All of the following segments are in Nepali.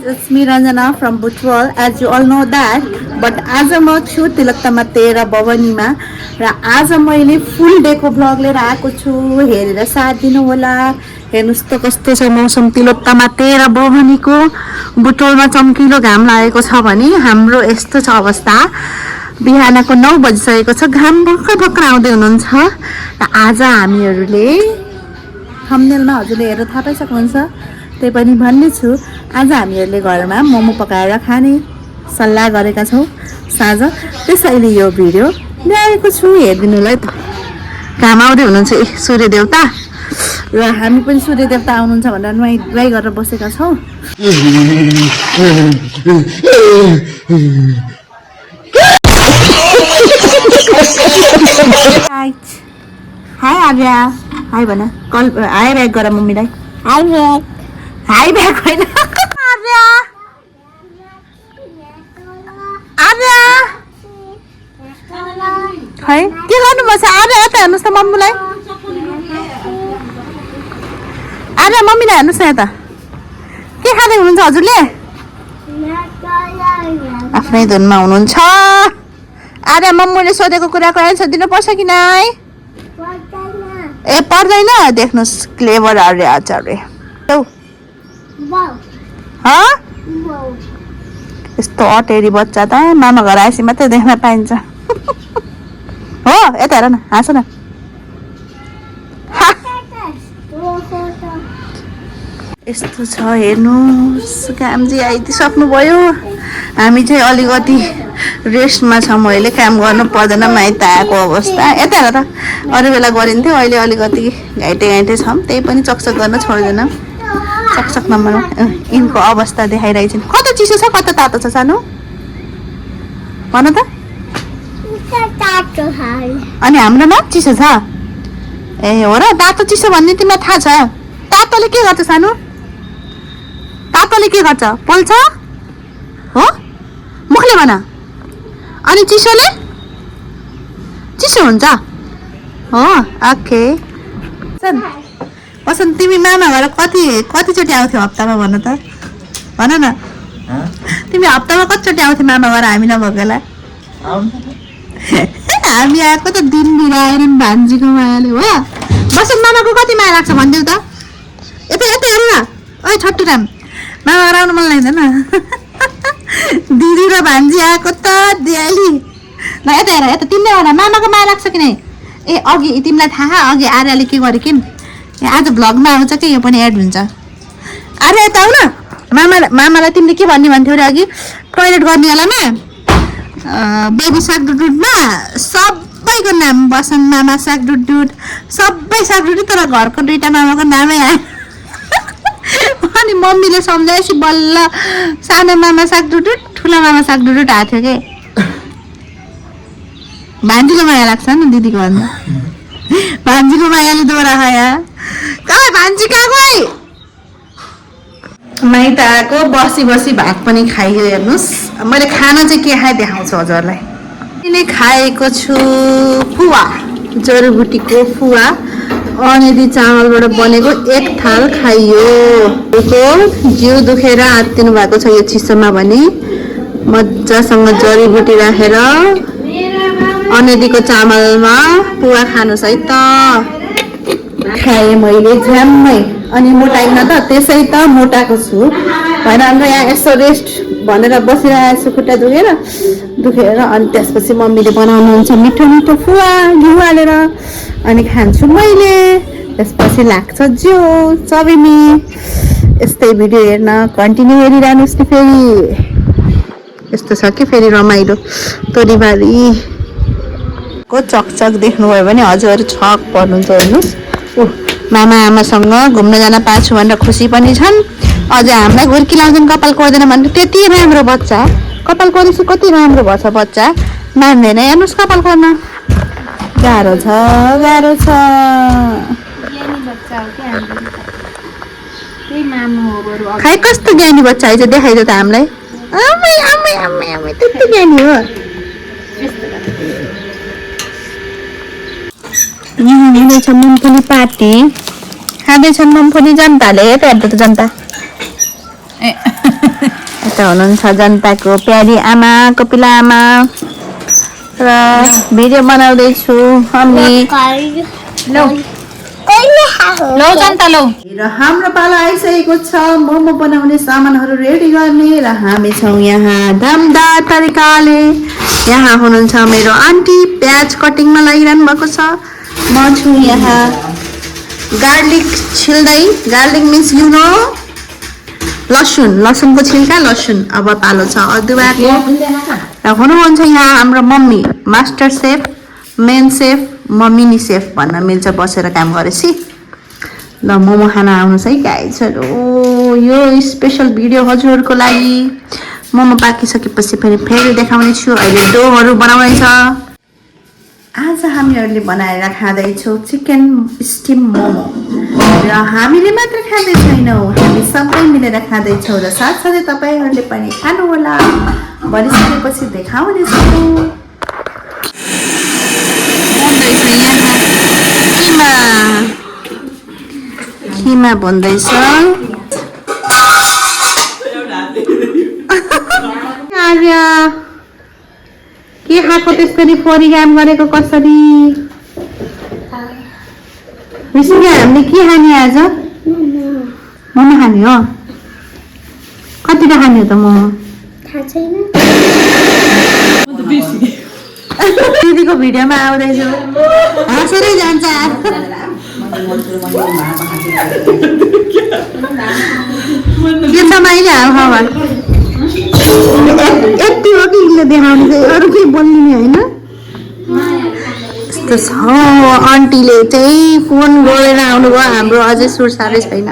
It's me Ranjana from Butwal. As you all know that, but आज म छु तिलोत्तमा 13 भवानीमा र आज मैले फुल डे को भ्लग लिएर आएको छु। हेरेर साथ दिनु होला। हेर्नुस् त कस्तो छ मौसम तिलोत्तमा 13 भवानीको। बुटवलमा चम्किलो घाम लागेको छ भने हाम्रो यस्तो छ अवस्था। बिहानको 9 बजिसकेको छ, घाम भर्खर भर्खर आउँदै हुनुहुन्छ र आज हामीहरूले थम्बनेलमा हजुरले हेरेर थाहा पाइसक्नुहुन्छ। त्यही पनि भन्ने छु, आज हामीहरूले घरमा मोमो पकाएर खाने सल्लाह गरेका छौँ साँझ। त्यसैले यो भिडियो ल्याएको छु हेरिदिनुलाई। घाम आउँदै हुनुहुन्छ सूर्य देवता र हामी पनि सूर्य देवता आउनुहुन्छ भनेर नुहाइ गरेर बसेका छौँ। हाई आर्या, हाई भन, कल हाई ब्याक गर मम्मीलाई। हाई ब्याक, हाई ब्याक होइन आर्या। आर्या खै के गर्नुभएछ आर्या? यता हेर्नुहोस् त मम्मीलाई। आर्या मम्मीलाई हेर्नुहोस् न यता। के खाँदै हुनुहुन्छ हजुरले? आफ्नै धुनमा हुनुहुन्छ। आर्या मम्मीले सोधेको कुराको एन्सर दिनुपर्छ कि नै? ए पर्दैन। देख्नुहोस् क्लेभर आर्या आचार्य। यस्तो अटेरी बच्चा त मामा घर आएपछि मात्रै देख्न पाइन्छ। हो यता हेर न, हाँस न। यस्तो छ हेर्नुहोस्, काम चाहिँ आइदिइसक्नुभयो। हामी चाहिँ अलिकति रेस्टमा छौँ, अहिले काम गर्नु पर्दैन माइत आएको अवस्था। यता हेर त, अरू बेला गरिन्थ्यो, अहिले अलिकति घाइते छौँ, त्यही पनि चकचक गर्न छोड्दैन। चकचक नम्बरमा यिनको अवस्था देखाइरहेछ। कता चिसो छ कता तातो छ सानो भन त। अनि हाम्रोमा चिसो छ? ए हो र, तातो चिसो भन्ने तिमीलाई थाहा छ? तातोले के गर्छ सानो? तातोले के गर्छ? पोल्छ हो, मुखले भन। अनि चिसोले चिसो हुन्छ हो। ओके वसन्त, तिमी मामा घर कतिचोटि आउँथ्यौ हप्तामा भन त, भन न। तिमी हप्तामा कतिचोटि आउँथ्यौ मामा घर हामी नभएको बेला? हामी आएको त दिन बिराएर भान्जीको मायाले हो। वसन्त मामाको कति माया लाग्छ भनिदेऊ त। यता यता हेर्नु न, ओइ छट्टु राम, मामा घर आउनु मन लाग्दैन? दिदी र भान्जी आएको त दियाली। ल यता हेर, यता तिमीले भन मामाको माया लाग्छ कि नै? ए अघि तिमीलाई थाहा, अघि आर्याले के गर्यो कि आज भ्लगमा आउँछ कि यो पनि एड हुन्छ। आर्या यता आउ न। मामालाई तिमीले के भन्ने भन्थ्यौ अरे अघि? टोइलेट गर्ने बेलामा बेबी साग डुडुडमा सबैको नाम बसन्त मामा साग डुडुड, सबै साग डुडुड, तर घरको दुईवटा मामाको नामै आयो। अनि मम्मीले सम्झाएपछि बल्ल सानो मामा साग डुडुड, ठुलो मामा साग डुडुड आएको थियो कि। भान्जीको माया लाग्छ नि दिदीको भन्दा। भान्जीको मायाले दोहोरा खाया। कहाँ भान्जी कहाँ गए? माइत आएको बसी बसी भात पनि खाइयो। हेर्नुहोस् मैले खाना चाहिँ के खाएँ देखाउँछु हजुरलाई। मैले खाएको छु फुवा, जडीबुटीको फुवा, अनेदी चामलबाट बनेको एक थाल खाइयो। जिउ दुखेर आत्तिनु भएको छ यो चिसोमा भने मजासँग जडीबुटी राखेर अनेदीको चामलमा पुवा खानुहोस् है त। खाएँ मैले झ्याम्मै, अनि मोटाइन त त्यसै त मोटाएको छु होइन। अन्त यहाँ यसो रेस्ट भनेर बसिरहेको छु, खुट्टा दुखेर। अनि त्यसपछि मम्मीले बनाउनुहुन्छ मिठो मिठो फुवा घिउ हालेर, अनि खान्छु मैले। त्यसपछि लाग्छ जिउ चबिमी। यस्तै भिडियो हेर्न कन्टिन्यू हेरिरहनुहोस् नि। फेरि यस्तो छ कि फेरि रमाइलो तोरीबारी को चकचक देख्नुभयो भने हजुरहरू छक पर्नुहुन्छ। हेर्नुहोस् मामा आमासँग घुम्न जान पाछु भनेर खुसी पनि छन्। अझ हामीलाई घुर्की लाउँछन् कपाल कोर्दैन भने। त्यति राम्रो बच्चा, कपाल कोरेपछि कति राम्रो भएछ बच्चा, मान्दैन। हेर्नुहोस् कपाल कोर्न गाह्रो छ, गाह्रो छ। खै कस्तो ज्ञानी बच्चा आइज देखाइज त हामीलाई। त्यति ज्ञानी हो। हुँदैछ मुम्फली पार्टी, खाँदैछन् मुम्फली जनताले। हेर्दा त जनता यता हुनुहुन्छ जनताको प्यारी आमा कपिला आमा र भिडियो बनाउँदैछु अनि लौ जनता लौ र हाम्रो पालो आइसकेको छ मोमो बनाउने सामानहरू रेडी गर्ने र हामी छौँ यहाँ दमदार तरिकाले। यहाँ हुनुहुन्छ मेरो आन्टी प्याज कटिङमा लागिरहनु भएको छ। म छु यहाँ गार्लिक छिल्दै, गार्लिक मिन्स यु नो लसुनको छिल्का लसुन। अब पालो छ अदुवाको र हुनुहुन्छ यहाँ हाम्रो mummy master chef main safe म मिनी सेफ भन्न मिल्छ बसेर काम गरेपछि। ल मोमो खाना आउनुहोस् है गाइजहरू, यो स्पेसल भिडियो हजुरहरूको लागि। मोमो पाकिसकेपछि फेरि देखाउने छु। अहिले डोहरू बनाउँदैछ। आज हामीहरूले बनाएर खाँदैछौँ चिकन स्टिम मोमो र हामीले मात्र खाँदै छैनौँ, हामी सबै मिलेर खाँदैछौँ र साथसाथै तपाईँहरूले पनि खानुहोला। बनिसकेपछि देखाउनेछौँ। खिमा बन्दैछ। आर्य के खाएको त्यसरी फोरी काम गरेको कसरी? हामीले के खाने आज? मोमो खाने हो। कतिटा खाने हो त मोमो? दिदीको भिडियोमा आउँदैछु हाँसेरै जान्छ। के छ मैले हावा यति हो कि यसले देखाउने चाहिँ अरू केही बोल्ने होइन। यस्तो छ आन्टीले चाहिँ फोन गरेर आउनुभयो। हाम्रो अझै सुरसारै छैन।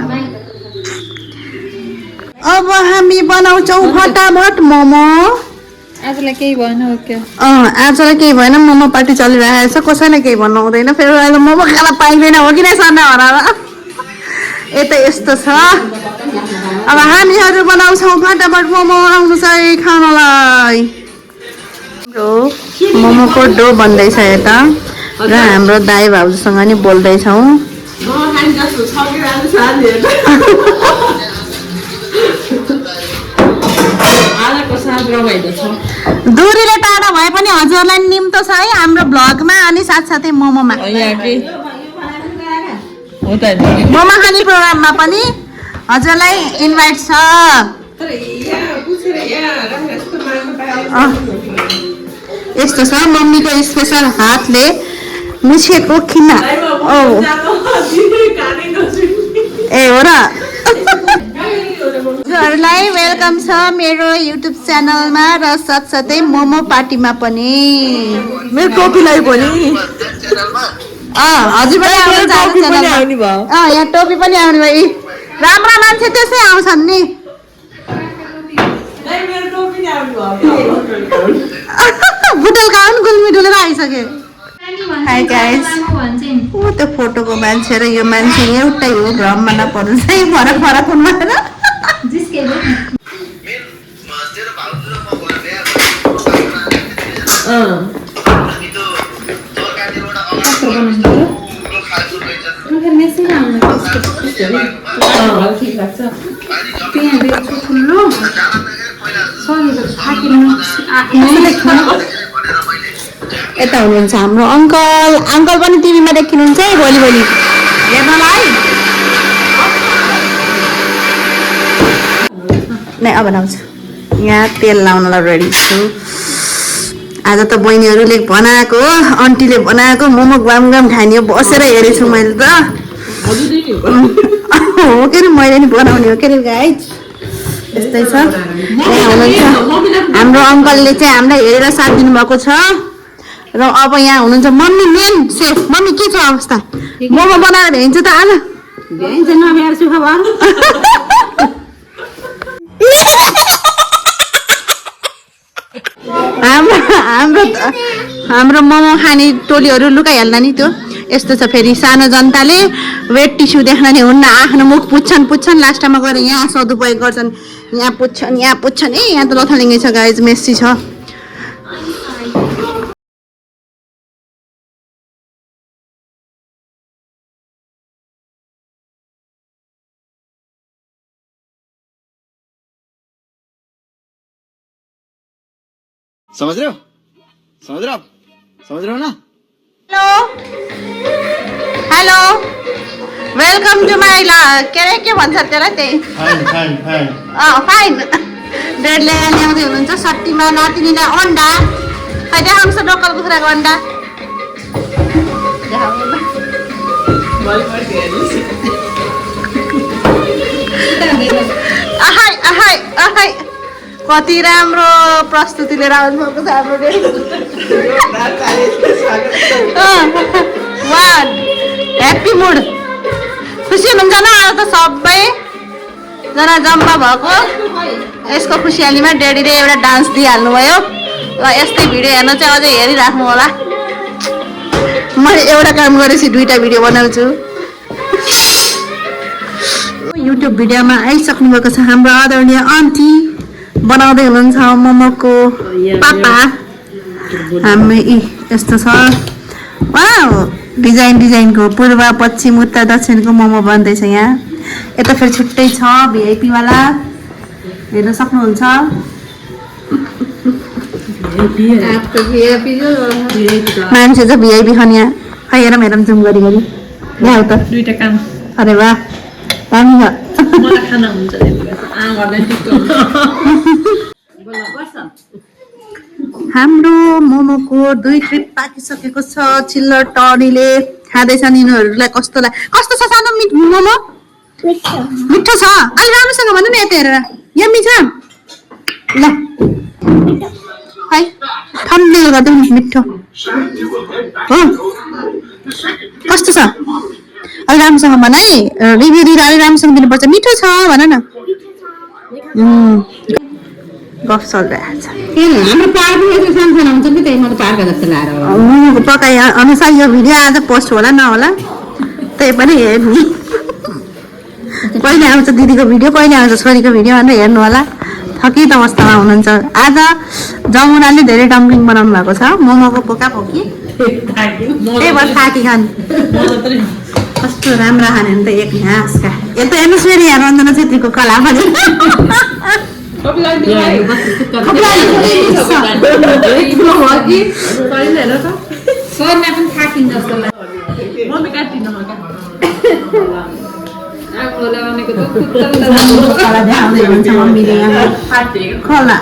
अब हामी बनाउँछौँ फटाफट मोमो। आजलाई केही भएन हो क्या? आजलाई केही भएन, मोमो पार्टी चलिरहेको छ। कसैले केही भन्नु हुँदैन। फेरि अहिले मोमो खान पाइँदैन हो कि नै सर्ने हराएर यता यस्तो छ। अब हामीहरू बनाउँछौँ फटाफट मोमो। आउनुहोस् है खानलाई। मोमोको डो बन्दैछ यता र हाम्रो दाइ भाउजूसँग नि बोल्दैछौँ। दूरीले टाढा भए पनि हजुरलाई निम्तो छ है हाम्रो भ्लगमा अनि साथसाथै मोमोमा मोमो खाने प्रोग्राममा पनि हजुरलाई इन्भाइट छ। यस्तो छ मम्मीको स्पेसल हातले मुछेको खिमा। ए हो र। हजुरहरूलाई वेलकम छ मेरो युट्युब च्यानलमा र साथसाथै मोमो पार्टीमा पनि। मेरो टोपीलाई पनि हजुर पनि आउनु यहाँ टोपी पनि आउने भयो। राम्रा मान्छे त्यसै आउँछन् नि। बुटल खाउनु गुल्मी डुलेर आइसके। हाई गाइस, त्यो फोटोको मान्छे र यो मान्छे एउटै हो। भ्रममा नपर्नु चाहिँ फरक फरक हुनु भएन। यता हुनुहुन्छ हाम्रो अङ्कल। अङ्कल पनि टिभीमा देखिनुहुन्छ है भोलि भोलि हेर्नलाई। नै अब आउँछ। यहाँ तेल लाउनलाई रेडी छु। आज त बहिनीहरूले बनाएको आन्टीले बनाएको मोमो गम गम खाने बसेर हेरेछु मैले त। हो के अरे मैले नि बनाउने हो के अरे गाइज। यस्तै छ। यहाँ हुनुहुन्छ हाम्रो अङ्कलले चाहिँ हामीलाई हेरेर साथ दिनुभएको छ र अब यहाँ हुनुहुन्छ मम्मी मेन सेफ। मम्मी के छ अवस्था? मोमो बनाएर भ्याइन्छ त आज? भ्याइन्छ नभ्याएको खबर। हाम्रो मोमो खाने टोलीहरू लुकाइहाल्दा नि त्यो यस्तो छ। फेरि सानो जनताले वेट टिस्यु देख्न नि हुन्न। आफ्नो मुख पुच्छन् लास्टमा गएर यहाँ सदुपयोग गर्छन्। यहाँ पुच्छन् ए यहाँ त लथालिङ्गै छ गाइज, मेस्सी छ। समझ रहे हो ना? हेलो वेलकम टु माई के अरे के भन्छ त्यसलाई त्यही फाइन डेडले ल्याउँदै हुनुहुन्छ सट्टीमा नातिनीलाई अन्डा खै देखाउँछ लोकल कुखुराको अन्डा आहाई आहाई आहाई कति राम्रो प्रस्तुति लिएर आउनु भएको छ हाम्रो ह्याप्पी मुड खुसी हुनुहुन्छ न आज त सबैजना जम्मा भएको यसको खुसियालीमा डेडीले एउटा डान्स दिइहाल्नु भयो र यस्तै भिडियो हेर्न चाहिँ अझै हेरिराख्नु होला मैले एउटा काम गरेपछि 2टा भिडियो बनाउँछु युट्युब भिडियोमा आइसक्नु भएको छ हाम्रो आदरणीय आन्टी बनाउँदै हुनुहुन्छ मोमोको पापा हामी यस्तो छ वाउ डिजाइनको पूर्व पश्चिम उत्तर दक्षिणको मोमो बन्दैछ यहाँ यता फेरि छुट्टै छ भिआइपी वाला हेर्न सक्नुहुन्छ मान्छे चाहिँ भिआइपी खान यहाँ खै हेरौँ जुम गरी यहाँ त 2टा काम अरे वाह दामी छ मलाई खाना हुन्छ हाम्रो मोमोको 2 ट्रिप पाकिसकेको छ चिल्लर टडीले खाँदैछन् यिनीहरूलाई कस्तो छ सानो मोमो मिठो छ अलि राम्रोसँग भन्नु नि यता हेरेर यम्मी छ ल है थम्बनेल गर्दै मिठो हो कस्तो छ अलि राम्रोसँग भन है रिभ्यू दिएर अलि राम्रोसँग दिनुपर्छ मिठो छ भन न गफ चलिरहेको छ हाम्रो पार्कमा यस्तो सानो हुन्छ नि त्यही मलाई पार्क जस्तो लागेर मोमोको पकाइ अनुसार यो भिडियो आज पोस्ट होला नहोला त्यही पनि हेर्नु कहिले आउँछ दिदीको भिडियो कहिले आउँछ छोरीको भिडियो भनेर हेर्नु होला थकित अवस्थामा हुनुहुन्छ आज जमुनाले धेरै डम्पलिङ बनाउनु भएको छ मोमोको पोकापोकी त्यही भएर थाकी खान कस्तो राम्रो खाने नि त एक हाँसका यता हेर्नुहोस् फेरि यहाँ रञ्जना छेत्रीको कला पनि सरले पनि थाकिन्छ जस्तो लाग्छ मम्मी काट्दिन म आगो लगाउनेको त कला देखाउँदै हुन्छ मम्मीले यहाँ कला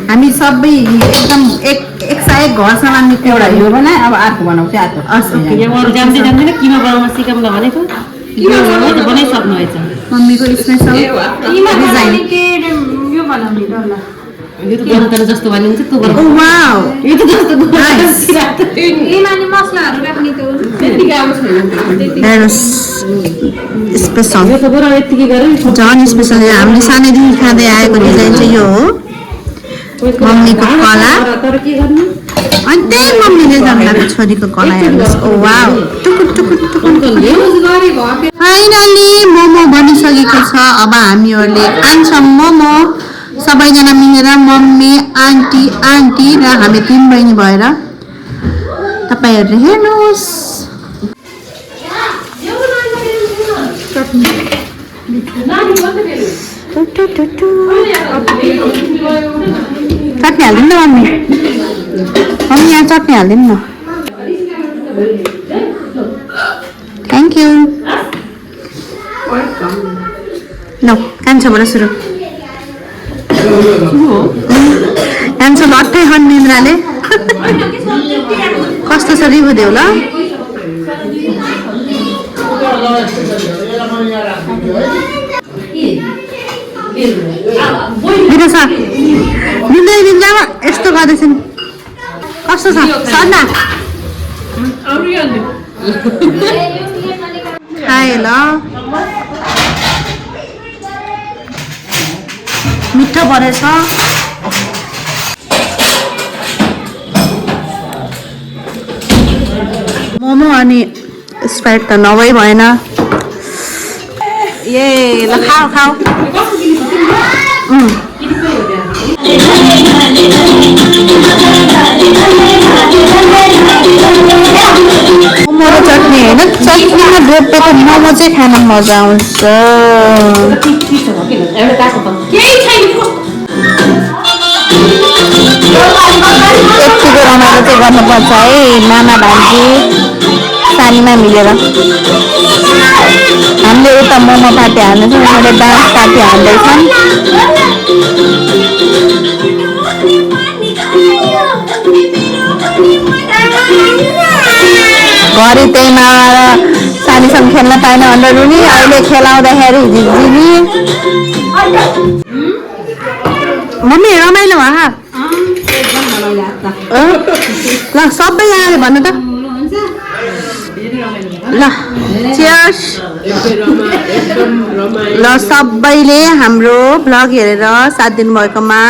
हामी सबै एकदम एक सय घर सामान एउटा यो बनाए अब अर्को बनाउँछ जान्दै जान्दैन किमा बनाउन सिकाउँला भनेको बनाइसक्नु भएछ मम्मीको स्पेसल यो बनाउने डल्ला यो त गरौँ जस्तो भनिन्छ त्यो गरौँ वाउ यो त जस्तो माने मसलाहरू राख्ने त स्पेसल यो त बरु यतिकै गरे झन् स्पेसल हामीले सानैदेखि खाँदै आएको डिजाइन चाहिँ यो हो मम्मीको कला तर के गर्नु अनि त्यही मम्मीले जन्माएको छोरीको कला हेर्नुहोस् ओ वाउ फाइनली मोमो बनिसकेको छ अब हामीहरूले खान्छौँ मोमो सबैजना मिलेर मम्मी आन्टी र हामी 3 बहिनी भएर तपाईँहरूले हेर्नुहोस् चटनी हालिदिनु न मम्मी यहाँ चटनी हालिदिनु न थ्याङ्क यू ल कान्छोबाट सुरु कान्छो लट्टै खन निन्द्राले कस्तो छ रिभ्यू देऊ ल मिठो छ निन्द्रामा यस्तो गर्दैछन् कस्तो छ सन्ना खाए ल मिठो परेछ मोमो अनि स्प्राइट त नभई भएन ए ल खाऊ मोमो र चटनी होइन चटनीमा डोपेको मोमो चाहिँ खान मजा आउँछ एउटा यतिको रमाइलो चाहिँ गर्नुपर्छ है नाना भान्जी सानीमा मिलेर। हामीले उता मोमो पार्टी हाल्दैछौँ, उनीहरूले डान्स पार्टी हाल्दैछन्। घरि त्यहीमा सानीसँग खेल्न पाएन भनेर रुनी, अहिले खेलाउँदाखेरि झिझिनी। मम्मी रमाइलो भयो ल सबै आयो भन्नु त ल चियर्स ल सबैले हाम्रो भ्लग हेरेर साथ दिनुभएकोमा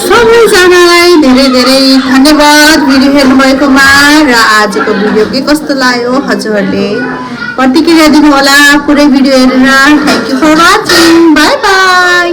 सबैजनालाई धेरै धेरै धन्यवाद भिडियो हेर्नुभएकोमा। र आजको भिडियो के कस्तो लाग्यो हजुरहरूले प्रतिक्रिया दिनुहोला पुरै भिडियो हेरेर। Thank you for watching, bye by.